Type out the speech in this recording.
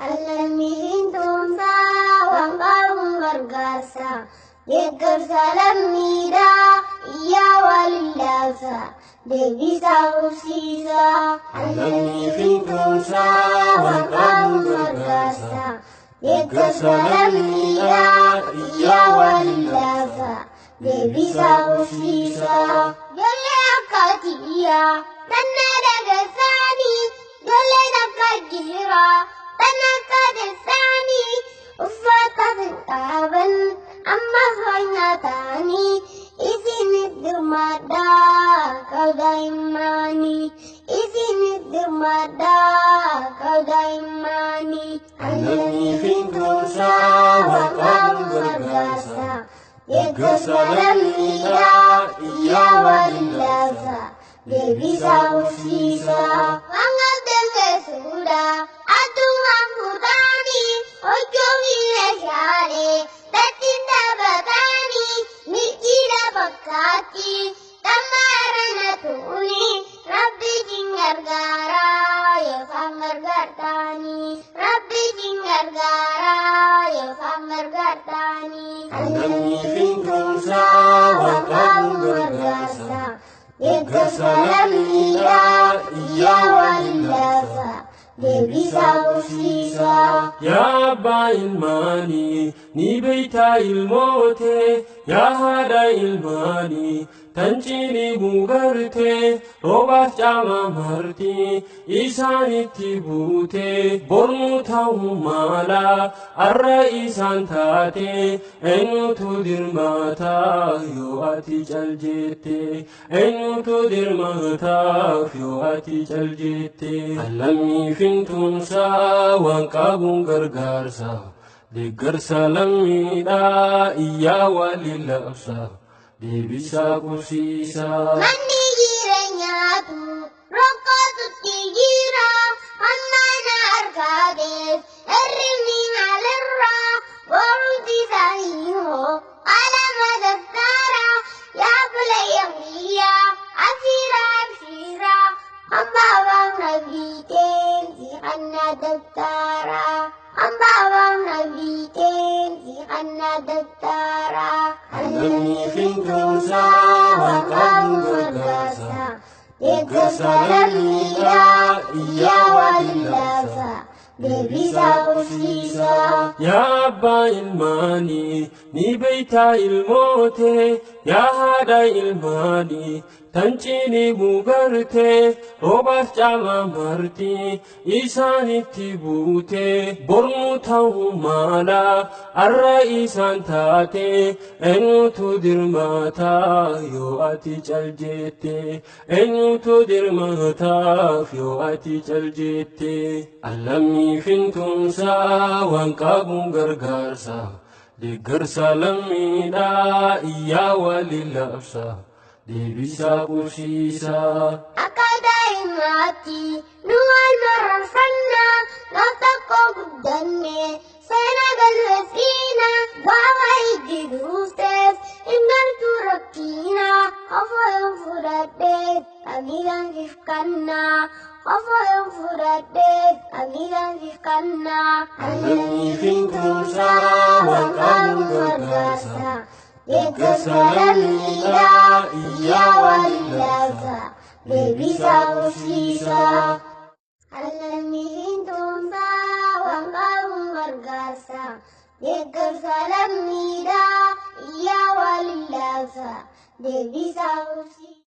Alammiin tumsaa waan qabuun gargaarsa. Deeggarsa lammiidhaa iyyaa walillaasa. Deebisaa qubsiisa. Alammiin tumsaa waan qabuun gargaarsa. Deeggarsa lammiidhaa iyyaa walillaasa. Deebisaa qubsiisa. Ijoollee akka tiyyaa tannaa dhagasaanii. Ijoolleen akka jiraa tannaa akka teessaanii. Uffata hin qaban ammas wayyaa ta'anii. Isinit dirmadhaa kaudaa'immanii. Isinit dirmadhaa kaudaa'immanii. Alammiin tumsaa waan qabuun gargaarsa. Deeggarsa lammiidhaa iyyaa walillaasa. Deebisaa qubsiisa. Waan galteessuudha addunyaa fuudhanii. Hojjoo meeshaalee dattiin taphatanii. Miidhina fakkaatti dhammaarana tuuni. Rabbi sin gargaaraa yookaan gargaartaanii. Rabbi sin gargaaraa yookaan gargaartaanii. Alammiin tumsaa waan qabuun gargaarsa. Deeggarsa lammiidhaa iyyaa walillaasa. Deebisaa qubsiisa. Yaa abbaa ilmaanii ni beektaa ilmootee. Yaa haadha ilmaanii tan cinii buugartee. Roobaaf caamaa martii isaanitti buutee. Bornuu ta'uu mala arra isaan taatee. Eenyutu dirmataa yoo ati cal jettee. Eenyutu dirmataa yoo ati cal jettee. Alammiin tumsaa waan qabuun gargaarsa. Deeggarsa lammiidhaa iyyaa walillaasa. Deebisaa qubsiisa. Manni jireenyaatu rokkootutti jira. Hammaana argaateef hirribni maalirraa. Boruuti isaanii hoo alama daftara. Yaa bulayyaa biyyaa asiiraa abshiiraa. Hambaabaan nabiiteen si hanna daftara. Hambaabaan nabiiteen si hanna daftara. Alammiin tumsaa waan qabuun gargaarsa. Deeggarsa lammiidhaa iyyaa walillaasa. Deebisaa qubsiisa. Yaa abbaa ilmaanii ni beektaa ilmootee. Yaa haadha ilmaanii tan cinii buugartee. Roobaaf caamaa martii isaanitti buutee. Bornuu ta'uu mala arra isaan taatee. Eenyutu dirmataa yoo ati cal jettee. Eenyutu dirmataa yoo ati cal jettee. Alammiin tumsaa waan qabuun gargaarsa. Deeggarsa lammiidhaa iyyaa walillaasa. Deebisaa qubsiisa. Akka daa'immaatti nu wal mararfannaa. Gaaf tokko guddanne seenaa galmeessiina. Gaafa ijji duufteef immaltuu rakkiinaa. Ofoon fudhadhee dhagiidhaan fifkannaa. Ofoon fudhadhee dhagiidhaan fifkannaa. Alammiin tumsaa waan qabuun gargaarsa. Deeggarsa lammiidhaa iyyaa walillaasa. Deebisaa qubsiisa. Alammiin tumsaa waan qabuun gargaarsa. Deeggarsa lammiidhaa iyyaa walillaasa. Deebisaa qubsiisa.